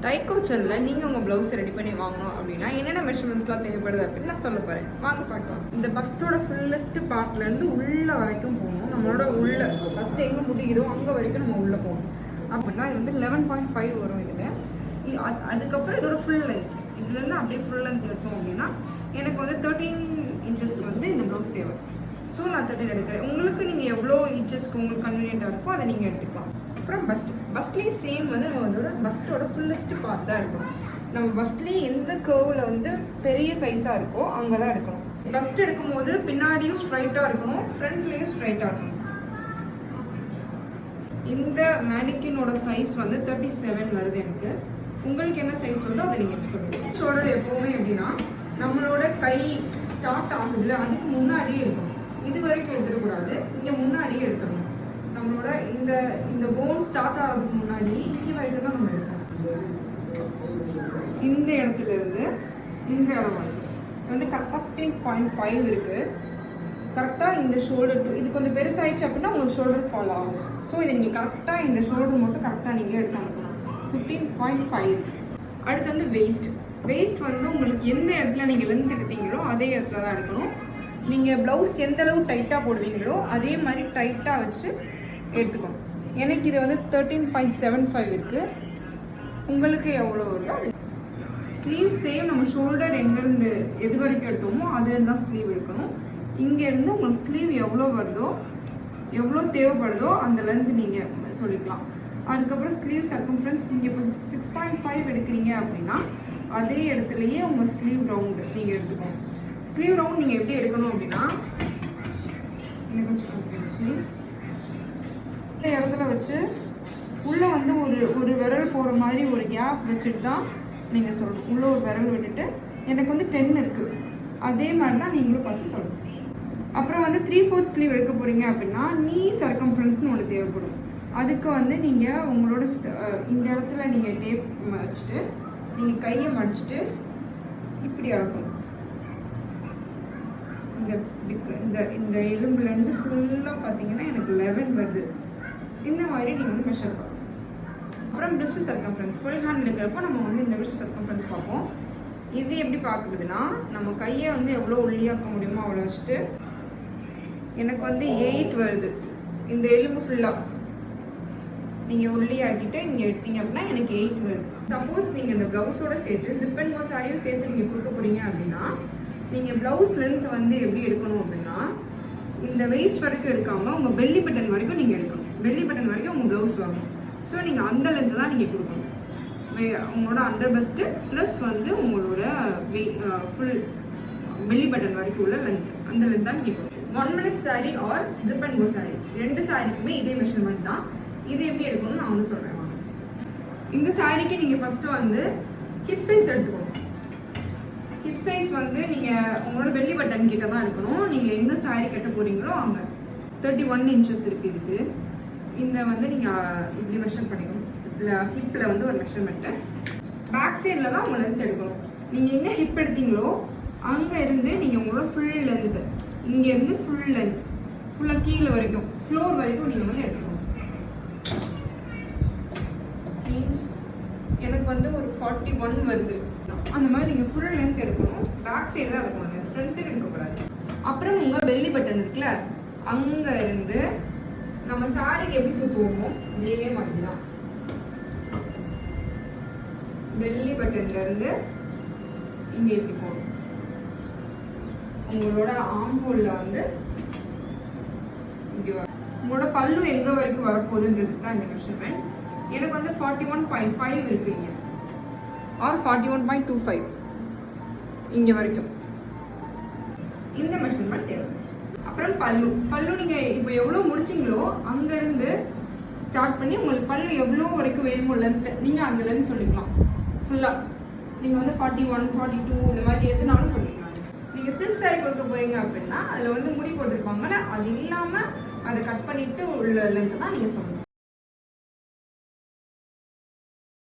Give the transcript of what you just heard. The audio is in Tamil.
தைக்கோச்சலில் நீங்கள் உங்கள் ப்ளவுஸ் ரெடி பண்ணி வாங்கணும் அப்படின்னா என்னென்ன மெஷர்மெண்ட்ஸ்லாம் தேவைப்படுது அப்படின்னு நான் சொல்ல போகிறேன். வாங்க பார்க்கலாம். இந்த பஸ்ட்டோட ஃபுல்லஸ்ட்டு பார்ட்லேருந்து உள்ள வரைக்கும் போகணும். நம்மளோட உள்ள ஃபஸ்ட்டு எங்கே முடியுதோ அங்கே வரைக்கும் நம்ம உள்ளே போகணும். அப்படின்னா இது வந்து 11.5 வரும். இதில் அதுக்கப்புறம் இதோட ஃபுல் லென்த், இதுலேருந்து அப்படியே ஃபுல் லென்த் எடுத்தோம் அப்படின்னா எனக்கு வந்து 13 இன்ச்சஸ்க்கு வந்து இந்த ப்ளவுஸ் தேவை. ஸோ நான் 13 எடுக்கிறேன். உங்களுக்கு நீங்கள் எவ்வளோ இன்ச்சஸ்க்கு உங்களுக்கு கன்வீனியண்ட்டாக இருக்கோ அதை நீங்கள் எடுத்துக்கலாம். அப்புறம் பஸ்ட்லேயே சேம் வந்து நம்ம அதோட பஸ்ட்டோட ஃபுல்லஸ்ட்டு பார்ட் தான் எடுக்கணும். நம்ம பஸ்ட்லேயே எந்த கர்வில் வந்து பெரிய சைஸாக இருக்கோ அங்கே தான் எடுக்கணும். பஸ்ட் எடுக்கும் போது பின்னாடியும் ஸ்ட்ரைட்டாக இருக்கணும், ஃப்ரண்ட்லேயும் ஸ்ட்ரைட்டாக இருக்கணும். இந்த மேனிக்கினோட சைஸ் வந்து 37 வருது எனக்கு. உங்களுக்கு என்ன சைஸ் வருதோ அதை நீங்கள் சொல்லுங்கள். ஷோல்டர் எப்போவுமே எப்படின்னா நம்மளோட கை ஸ்டார்ட் ஆகுதுல அதுக்கு முன்னாடியே எடுக்கணும். இது வரைக்கும் எடுத்துடக்கூடாது, இங்கே முன்னாடியே எடுத்துடணும். நம்மளோட இந்த போன் ஸ்டார்ட் ஆகிறதுக்கு முன்னாடி இங்கே வரைக்கும் தான் நம்ம எடுக்கணும். இந்த இடத்துல இருந்து இந்த இடம் வரைக்கும் வந்து கரெக்டாக 15.5 இருக்குது. கரெக்டாக இந்த ஷோல்டர் டூ இது கொஞ்சம் பெருசாகிடுச்சு அப்படின்னா உங்களுக்கு ஷோல்டர் ஃபால் ஆகும். ஸோ இதை நீங்கள் கரெக்டாக இந்த ஷோல்டர் மட்டும் கரெக்டாக நீங்கள் எடுத்து அனுப்பணும். 15.5. அடுத்து வந்து வெயிஸ்ட் வந்து உங்களுக்கு எந்த இடத்துல நீங்கள் லென்த் எடுத்தீங்களோ அதே இடத்துல தான் எடுக்கணும். நீங்கள் ப்ளவுஸ் எந்த அளவு டைட்டாக போடுவீங்களோ அதே மாதிரி டைட்டாக வச்சு எடுத்துக்கணும். எனக்கு இது வந்து 13.75 இருக்குது. உங்களுக்கு எவ்வளோ வருதோ அது. ஸ்லீவ் சேம் நம்ம ஷோல்டர் எங்கேருந்து எது வரைக்கும் எடுத்தோமோ அதுலேருந்து தான் ஸ்லீவ் எடுக்கணும். இங்கேருந்து உங்களுக்கு ஸ்லீவ் எவ்வளோ வருதோ எவ்வளோ தேவைப்படுதோ அந்த லென்த் நீங்கள் சொல்லிக்கலாம். அதுக்கப்புறம் ஸ்லீவ் சர்க்கம்ஃபரன்ஸ் நீங்கள் இப்போ 6.5 எடுக்கிறீங்க அப்படின்னா அதே இடத்துலையே உங்கள் ஸ்லீவ் ரவுண்டு நீங்கள் எடுத்துக்கணும். ஸ்லீவ் ரவுண்ட் நீங்கள் எப்படி எடுக்கணும் அப்படின்னா எனக்கு வச்சு இந்த இடத்துல வச்சு உள்ளே வந்து ஒரு விரல் போகிற மாதிரி ஒரு கேப் வச்சுட்டு தான் நீங்கள் சொல்லணும். உள்ளே ஒரு விரல் விட்டுட்டு எனக்கு வந்து 10 இருக்குது அதே மாதிரி தான் நீங்களும் பார்த்து சொல்லணும். அப்புறம் வந்து 3/4 ஸ்லீவ் எடுக்க போகிறீங்க அப்படின்னா நீ சர்க்கம்ஃபரன்ஸ்னு ஒன்று தேவைப்படும். அதுக்கு வந்து நீங்கள் உங்களோட இந்த இடத்துல நீங்கள் டேப் வச்சுட்டு நீங்கள் கையை மடிச்சுட்டு இப்படி அளக்கணும். இந்த எலும்புலேருந்து ஃபுல்லாக பார்த்தீங்கன்னா எனக்கு 11 வருது. இந்த மாதிரி நீங்கள் வந்து மெஷர் பண்ணணும். அப்புறம் பிரிஸ்ட் சர்க்கம்ஃபரன்ஸ் ஃபுல் ஹேண்ட் எடுக்கிறப்போ நம்ம வந்து இந்த பிரிஸ்ட் சர்க்கம்ஃபரன்ஸ் பார்ப்போம். இது எப்படி பார்க்குறதுன்னா நம்ம கையை வந்து எவ்வளோ ஒல்லியாக்க முடியுமோ அவ்வளோ வச்சுட்டு எனக்கு வந்து 8 வருது. இந்த எலும்பு ஃபுல்லாக நீங்கள் உள்ளியாக்கிட்டு இங்கே எடுத்தீங்க அப்படின்னா எனக்கு 8 வருது. சப்போஸ் நீங்கள் இந்த ப்ளவுஸோடு சேர்த்து ஜிப் அண்ட் கோ சாரியும் சேர்த்து நீங்கள் கொடுக்க போகிறீங்க அப்படின்னா நீங்கள் ப்ளவுஸ் லென்த் வந்து எப்படி எடுக்கணும் அப்படின்னா இந்த வெயிஸ்ட் வரைக்கும் எடுக்காமல் உங்கள் பெல்லி பட்டன் வரைக்கும் நீங்கள் எடுக்கணும். பெல்லி பட்டன் வரைக்கும் உங்கள் ப்ளவுஸ் வரணும். ஸோ நீங்கள் அந்த லென்த்து தான் நீங்கள் கொடுக்கணும். உங்களோட அண்டர் பஸ்ட்டு ப்ளஸ் வந்து உங்களோட ஃபுல் பெல்லி பட்டன் வரைக்கும் உள்ள லென்த் அந்த லென்த் தான் நீங்கள் கொடுக்கணும். 1 minute sari are zip and go sari 2 சாரிக்குமே இதே மெஷர்மெண்ட் தான். இது எப்படி எடுக்கணும்னு நான் வந்து சொல்கிறேன். இந்த சாரீக்கு நீங்கள் ஃபஸ்ட்டு வந்து ஹிப் சைஸ் எடுத்துக்கணும். ஹிப் சைஸ் வந்து நீங்கள் உங்களோட பெல்லி பட்டன் கிட்ட தான் எடுக்கணும். நீங்கள் எங்கே சாரீ கட்ட போகிறீங்களோ அங்கே 31 inches இருக்குது இதுக்கு. இந்த வந்து நீங்கள் இப்படி மெஷர் பண்ணிக்கணும். ஹிப்பில் வந்து ஒரு மெஷர்மெண்ட்டு பேக் சைடில் தான் உங்கள் லென்த் எடுக்கணும். நீங்கள் எங்கே ஹிப் எடுத்தீங்களோ அங்கே இருந்து நீங்கள் உங்களோட ஃபுல் லென்த்து இங்கேருந்து ஃபுல் லென்த் ஃபுல்லாக கீழே வரைக்கும் ஃப்ளோர் வரைக்கும் நீங்கள் வந்து எடுக்கணும். மீன்ஸ் எனக்கு வந்து ஒரு 41 வருது. அந்த மாதிரி நீங்கள் ஃபுல் லென்த் எடுக்கணும். பேக் சைடு தான் எடுக்கணும், ஃப்ரண்ட் சைடு எடுக்கக்கூடாது. அப்புறம் உங்கள் பெல்லி பட்டன் இருக்குல்ல அங்கே இருந்து நம்ம சாரிக்கு எப்படி சுற்றுவோமோ இதே மாதிரி தான் பெல்லி பட்டன்லேருந்து இங்கே எப்படி போகணும். உங்களோட ஆம்போலில் வந்து இப்படி வரும். உங்களோட பல்லு எங்கே வரைக்கும் வரப்போகுதுன்றது தான் இந்த மெஷர்மெண்ட். எனக்கு வந்து 41.5 இருக்குது இங்கே ஆர் 41.25 இங்கே வரைக்கும் இந்த மெஷர்மெண்ட் தேவை. அப்புறம் பல்லு நீங்கள் இப்போ எவ்வளோ முடிச்சிங்களோ அங்கேருந்து ஸ்டார்ட் பண்ணி உங்களுக்கு பல்லு எவ்வளோ வரைக்கும் வேணுமோ லென்த்து நீங்கள் அந்த லென்த் சொல்லிக்கலாம். ஃபுல்லாக நீங்கள் வந்து 41, 42 இந்த மாதிரி எதுனாலும் சொல்லிக்கலாம். நீங்கள் சில்க் சாரீ கொடுக்க போகிறீங்க அப்படின்னா அதில் வந்து முடி போட்டிருப்பாங்கல்ல அது இல்லாமல் அதை கட் பண்ணிவிட்டு உள்ள லென்த்து தான் நீங்கள் சொல்லணும்.